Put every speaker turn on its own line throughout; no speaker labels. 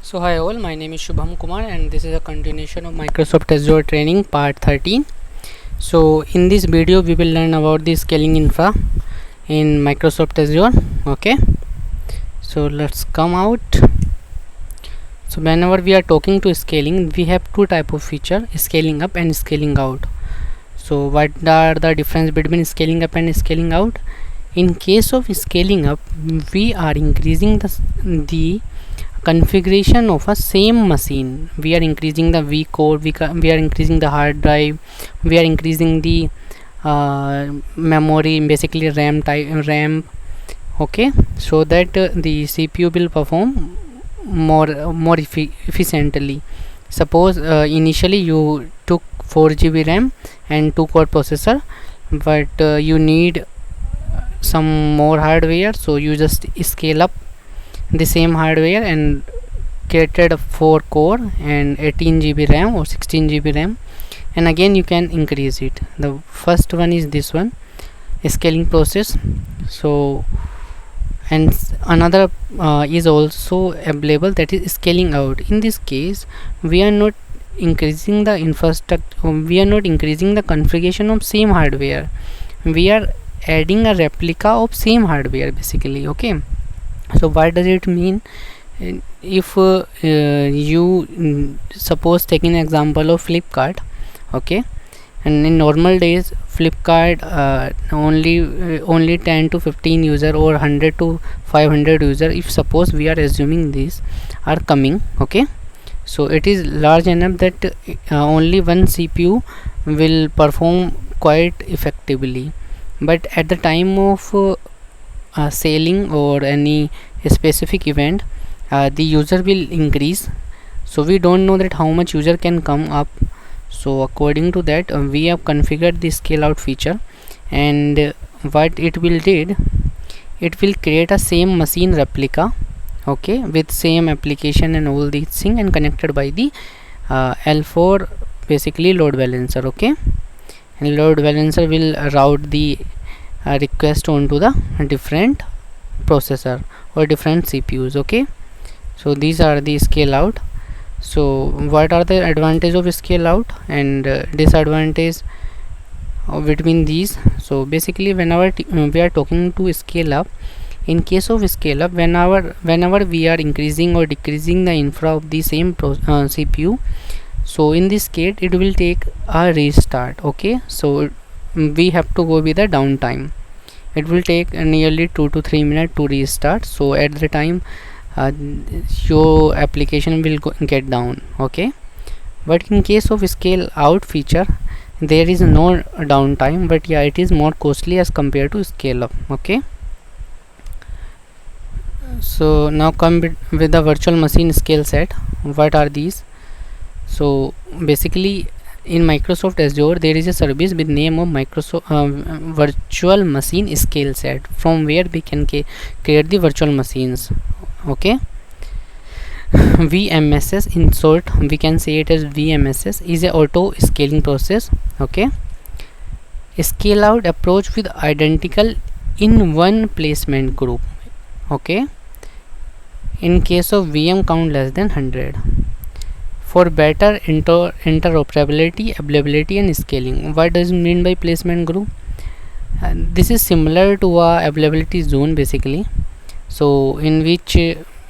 So hi all, my name is Shubham Kumar and this is a continuation of Microsoft Azure training part 13. So in this video we will learn about the scaling infra in Microsoft Azure. Okay, so let's come out. So whenever we are talking to scaling, we have two type of feature, scaling up and scaling out. So what are the difference between scaling up and scaling out? In case of scaling up, we are increasing the configuration of a same machine. We are increasing the vCore, we are increasing the hard drive, we are increasing the memory, basically RAM. Okay, so that the CPU will perform more efficiently. Suppose initially you took 4 GB RAM and 2 core processor, but you need some more hardware, so you just scale up the same hardware and created a 4 core and 18 GB RAM or 16 GB RAM, and again you can increase it. The first one is this one, scaling process. So and another is also available, that is scaling out. In this case we are not increasing the infrastructure, we are not increasing the configuration of same hardware, we are adding a replica of same hardware basically. Okay, so what does it mean? If you suppose taking an example of Flipkart. Okay, and in normal days Flipkart only 10 to 15 user or 100 to 500 user, if suppose we are assuming these are coming. Okay, so it is large enough that only one CPU will perform quite effectively. But at the time of sailing or any specific event, the user will increase, so we don't know that how much user can come up. So according to that we have configured the scale out feature, and what it will did, it will create a same machine replica, okay, with same application and all these thing, and connected by the L4 basically load balancer. Okay, and load balancer will route the request onto the different processor or different CPUs. Okay, so these are the scale out. So what are the advantage of scale out and disadvantage between these? So basically whenever we are talking to scale up, in case of scale up, whenever we are increasing or decreasing the infra of the same CPU, so in this case it will take a restart. Okay, so we have to go with the downtime. It will take nearly 2 to 3 minutes to restart. So at the time your application will get down. Okay, but in case of scale out feature there is no downtime, but yeah, it is more costly as compared to scale up. Okay, so now come with the virtual machine scale set. What are these? So basically in Microsoft Azure there is a service with name of Microsoft virtual machine scale set, from where we can create the virtual machines. Okay, VMSS, in short we can say it as VMSS, is a auto scaling process. Okay, scale out approach with identical in one placement group. Okay, in case of VM count less than 100, for better interoperability, availability and scaling. What does it mean by placement group? This is similar to a availability zone basically, so in which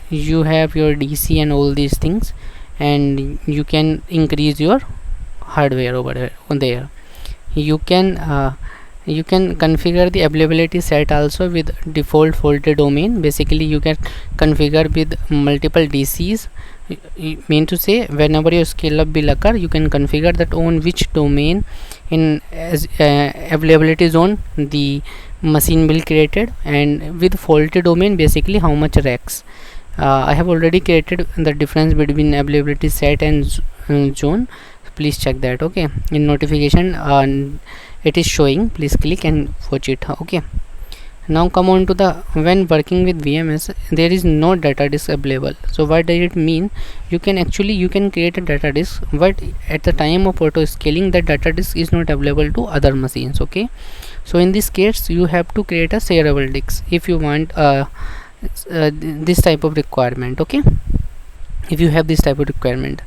you have your DC and all these things, and you can increase your hardware over there. You can configure the availability set also with default faulty domain. Basically you can configure with multiple DCs. Mean to say, whenever your scale up will occur, you can configure that on which domain in as availability zone the machine will created, and with faulty domain basically how much racks. I have already created the difference between availability set and zone. Please check that. Okay, in notification it is showing, please click and watch it. Okay, now come on to the when working with VMS there is no data disk available. So what does it mean? You can create a data disk, but at the time of auto scaling that data disk is not available to other machines. Okay, so in this case you have to create a shareable disk if you want this type of requirement. Okay, if you have this type of requirement.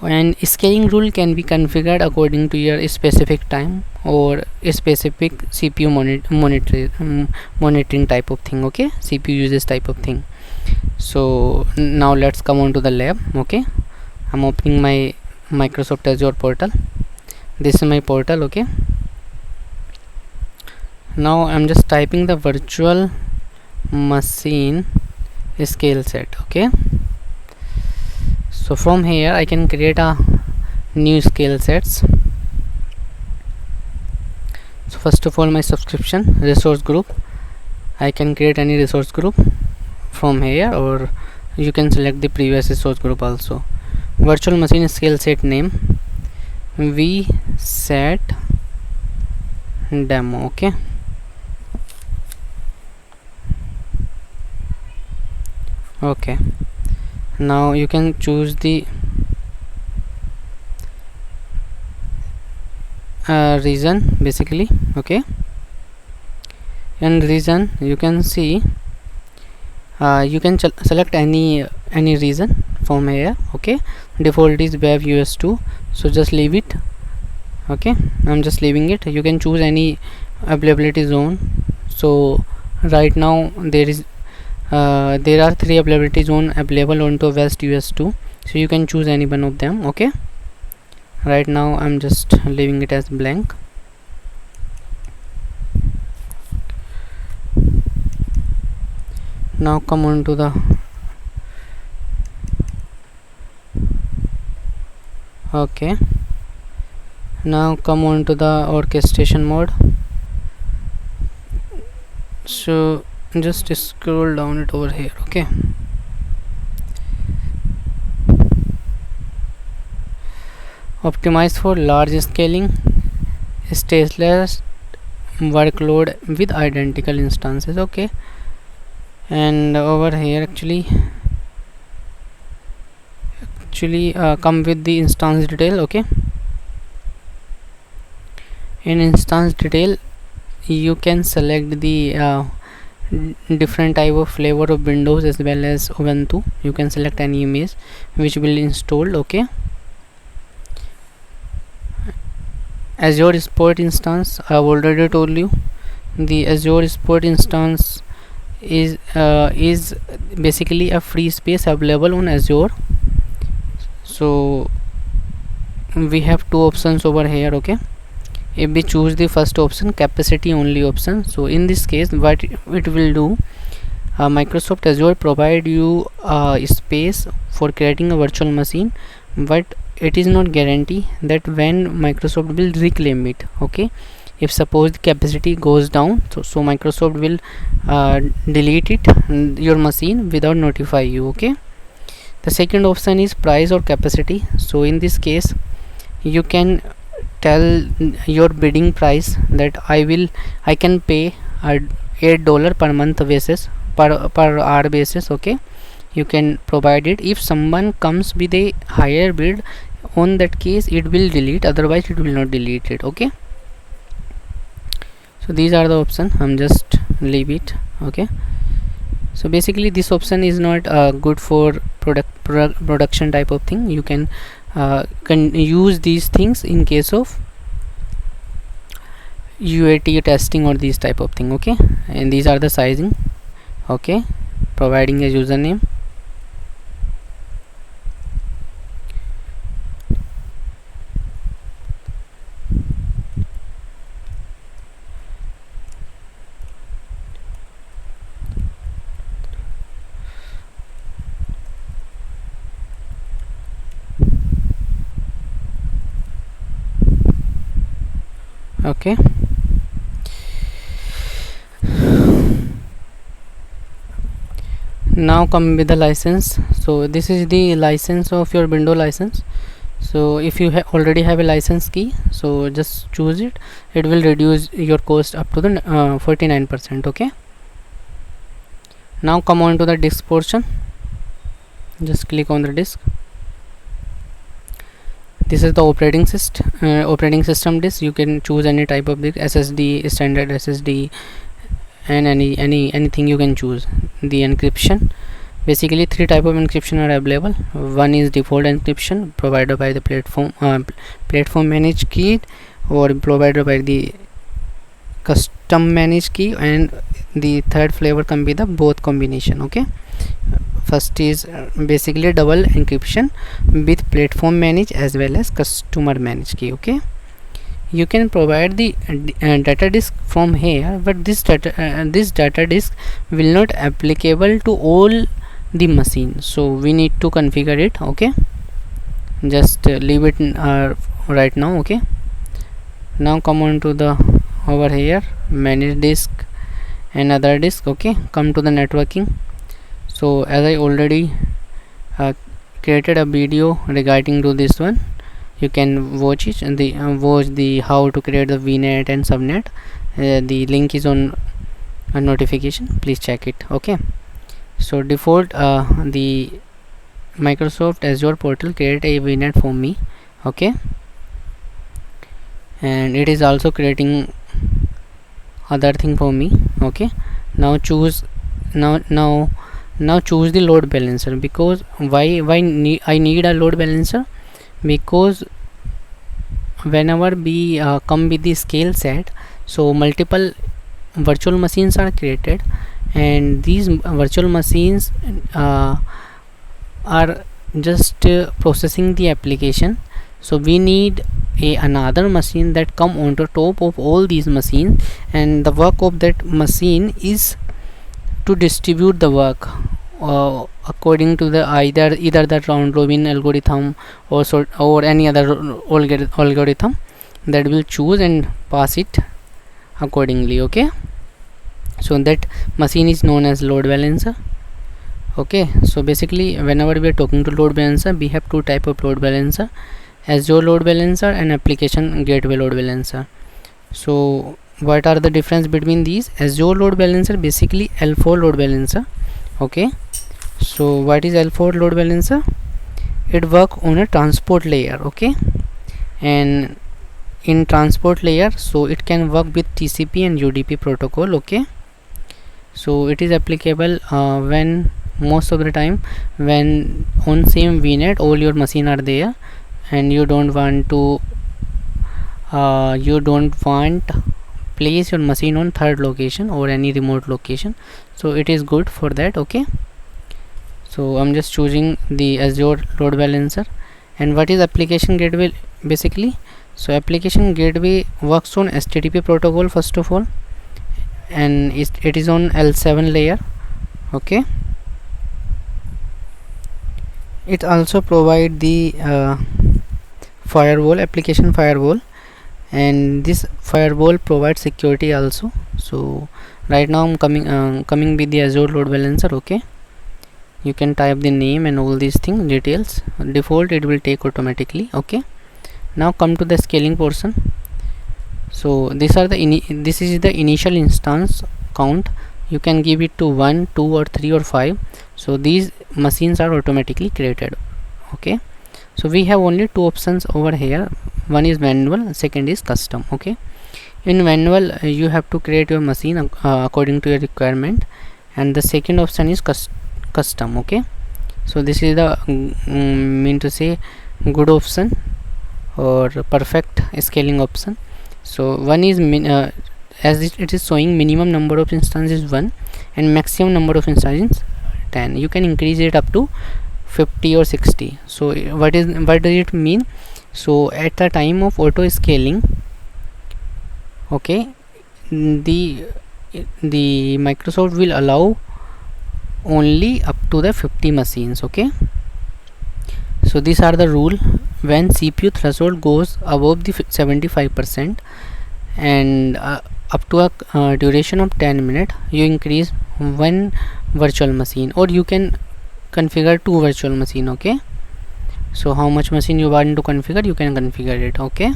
And scaling rule can be configured according to your specific time or a specific CPU monitoring type of thing. Okay, CPU uses type of thing. So now let's come on to the lab. Okay, I'm opening my Microsoft Azure portal. This is my portal. Okay, now I'm just typing the virtual machine scale set. Okay, so from here I can create a new scale sets. So first of all, my subscription resource group, I can create any resource group from here, or you can select the previous resource group also. Virtual machine scale set name vset demo. Okay, okay, now you can choose the region basically. Okay, and region you can see you can select any region from here. Okay, default is web us2, so just leave it. Okay, I'm just leaving it. You can choose any availability zone. So right now there are 3 availability zone available onto west us2, so you can choose any one of them. Okay, right now I'm just leaving it as blank. Now come on to the okay, now come on to the orchestration mode. So just scroll down it over here. Okay, optimize for large scaling stateless workload with identical instances. Okay, and over here actually come with the instance detail. Okay, in instance detail you can select the different type of flavor of Windows as well as Ubuntu. You can select any image which will installed. Okay, Azure Sport instance, I have already told you the Azure Sport instance is basically a free space available on Azure. So we have 2 options over here. Okay, if we choose the first option, capacity only option, so in this case what it will do, Microsoft Azure provide you space for creating a virtual machine, but it is not guarantee that when Microsoft will reclaim it. Okay, if suppose the capacity goes down, so Microsoft will delete it your machine without notify you. Okay, the second option is price or capacity. So in this case you can tell your bidding price that I can pay $8 per month basis, per hour basis. Okay, you can provide it. If someone comes with a higher bid, on that case it will delete, otherwise it will not delete it. Okay, so these are the options. I'm just leave it. Okay, so basically this option is not good for production type of thing. You can use these things in case of UAT testing or these type of thing. Okay, and these are the sizing. Okay, providing a username. Okay, now come with the license. So this is the license of your window license. So if you already have a license key, so just choose it. It will reduce your cost up to the 49%. Okay, now come on to the disk portion. Just click on the disk. This is the operating system disk. You can choose any type of disk, SSD, standard SSD, and anything you can choose. The encryption, Basically, three type of encryption are available. One is default encryption provided by the platform managed key, or provided by the custom managed key, and the third flavor can be the both combination. Okay, first is basically double encryption with platform managed as well as customer managed key. Okay, you can provide the data disk from here, but this data disk will not applicable to all the machine, so we need to configure it. Okay, just leave it right now. Okay, now come on to the over here, manage disk and other disk. Okay, come to the networking. So as I already created a video regarding to this one, you can watch it, and watch the how to create the VNet and subnet. The link is on a notification, please check it. Okay, so default the Microsoft Azure portal create a VNet for me. Okay, and it is also creating other thing for me. Okay, now choose now choose the load balancer. Because why I need a load balancer? Because whenever we come with the scale set, so multiple virtual machines are created, and these virtual machines are just processing the application. So we need another machine that come on the top of all these machines, and the work of that machine is to distribute the work according to the either the round robin algorithm or any other algorithm that will choose and pass it accordingly. Okay, so that machine is known as load balancer. Okay, so basically whenever we are talking to load balancer, we have two type of load balancer: Azure load balancer and application gateway load balancer. So what are the difference between these? Azure load balancer basically L4 load balancer. Okay, so what is L4 load balancer? It work on a transport layer. Okay, and in transport layer, so it can work with TCP and UDP protocol. Okay, so it is applicable when most of the time when on same VNet all your machine are there, and you don't want to place your machine on third location or any remote location, so it is good for that. Okay, so I'm just choosing the Azure load balancer. And what is application gateway basically? So application gateway works on HTTP protocol first of all, and it is on L7 layer. Okay, it also provide the firewall, application firewall, and this firewall provides security also. So right now I'm coming with the Azure load balancer. Okay, you can type the name and all these things details. Default it will take automatically. Okay, now come to the scaling portion. So this is the initial instance count. You can give it to 1, 2 or 3 or 5. So these machines are automatically created. Okay, so we have only two options over here. One is manual, second is custom. Okay, in manual you have to create your machine according to your requirement, and the second option is custom. Okay, so this is the mean to say good option or perfect scaling option. So one is as it is showing minimum number of instances 1 and maximum number of instances 10. You can increase it up to 50 or 60. So what does it mean? So at the time of auto scaling, okay, the Microsoft will allow only up to the 50 machines. Okay, so these are the rule. When CPU threshold goes above the 75% and up to a duration of 10 minutes, you increase one virtual machine, or you can configure two virtual machine. Okay, so how much machine you want to configure, you can configure it. Okay,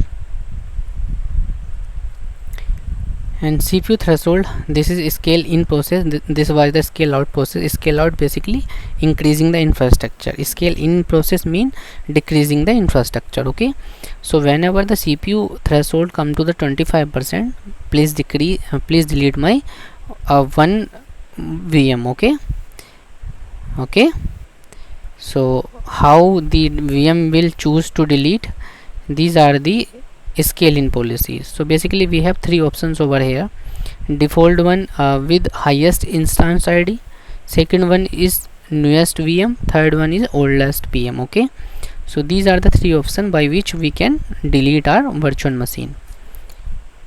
and CPU threshold, this is scale in process. This was the scale out process. Scale out basically increasing the infrastructure. Scale in process mean decreasing the infrastructure. Okay, so whenever the CPU threshold come to the 25%, please delete my one VM. Okay, Okay, so how the VM will choose to delete? These are the scaling policies. So basically we have three options over here. Default one with highest instance ID, second one is newest VM, third one is oldest PM. Okay, so these are the three options by which we can delete our virtual machine.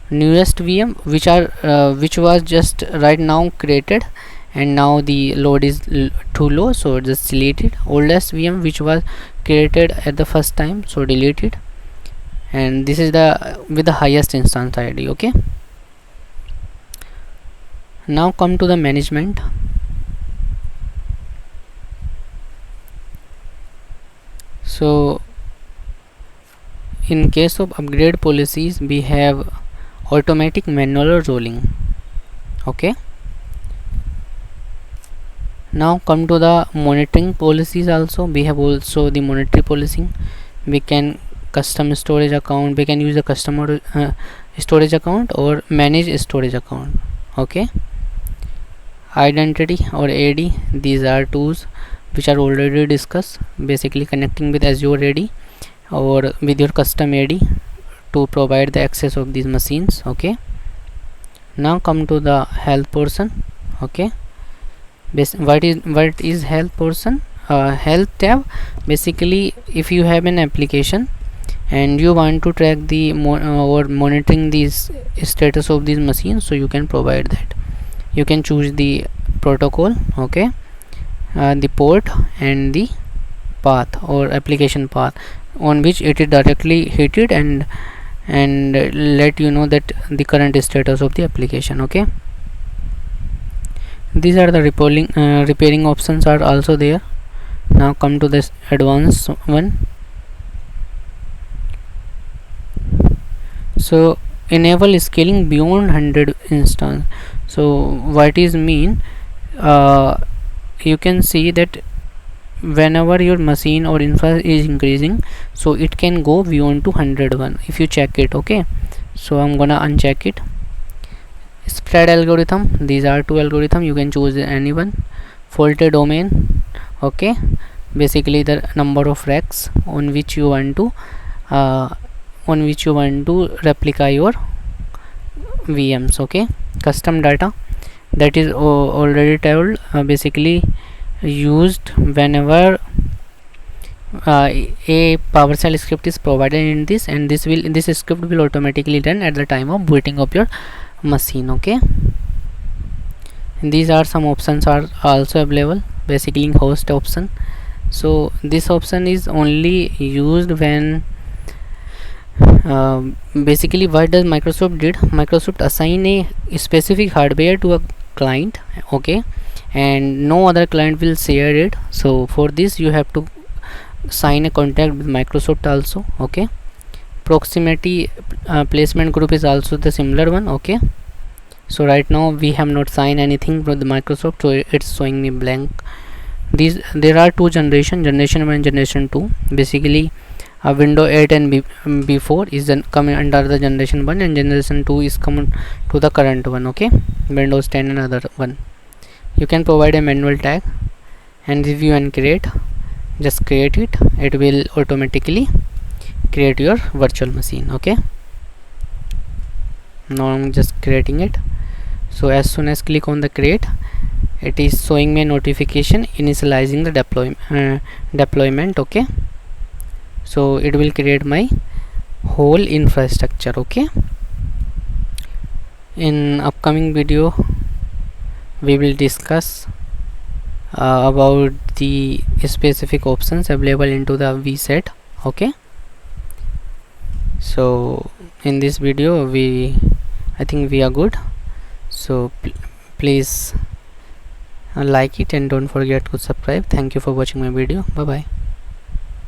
Newest VM, which was just right now created and now the load is too low, so just delete it. Oldest VM, which was created at the first time, so delete it. And this is the with the highest instance ID. Okay, now come to the management. So in case of upgrade policies, we have automatic, manual or rolling. Okay, now come to the monitoring policies. Also we have also the monetary policy. We can custom storage account, we can use the customer storage account or manage storage account. Okay, identity or AD, these are tools which are already discussed, basically connecting with Azure AD or with your custom AD to provide the access of these machines. Okay, now come to the health portion. Okay, what is health portion? Health tab, basically if you have an application and you want to track the or monitoring these status of these machines, so you can provide that. You can choose the protocol. Okay, the port and the path or application path on which it is directly hit it and let you know that the current status of the application. Okay, these are the repairing options are also there. Now come to this advanced one. So enable scaling beyond 100 instance. So what is mean? You can see that whenever your machine or infra is increasing, so it can go beyond to 101 if you check it. Okay, so I'm gonna uncheck it. Spread algorithm, these are two algorithm, you can choose any one. Faulty domain, okay, basically the number of racks on which you want to replica your VMs. Okay, custom data, that is already told, basically used whenever a PowerShell script is provided in this, and this script will automatically run at the time of booting up your machine. Okay, and these are some options are also available, basically host option. So this option is only used when basically what does Microsoft did, Microsoft assign a specific hardware to a client. Okay, and no other client will share it, so for this you have to sign a contract with Microsoft also. Okay, proximity placement group is also the similar one. Okay, so right now we have not signed anything with Microsoft, so it's showing me blank. There are two generation 1 and generation 2. Basically Windows 8 and B4 is coming under the generation 1 and generation 2 is coming to the current one. Okay, Windows 10 and other one. You can provide a manual tag and review and create, just create it, it will automatically create your virtual machine. Okay, now I'm just creating it. So as soon as click on the create, it is showing me a notification initializing the deployment. Okay, so it will create my whole infrastructure. Okay, in upcoming video we will discuss about the specific options available into the vSet. Okay, so in this video I think we are good. So please like it and don't forget to subscribe. Thank you for watching my video. Bye bye.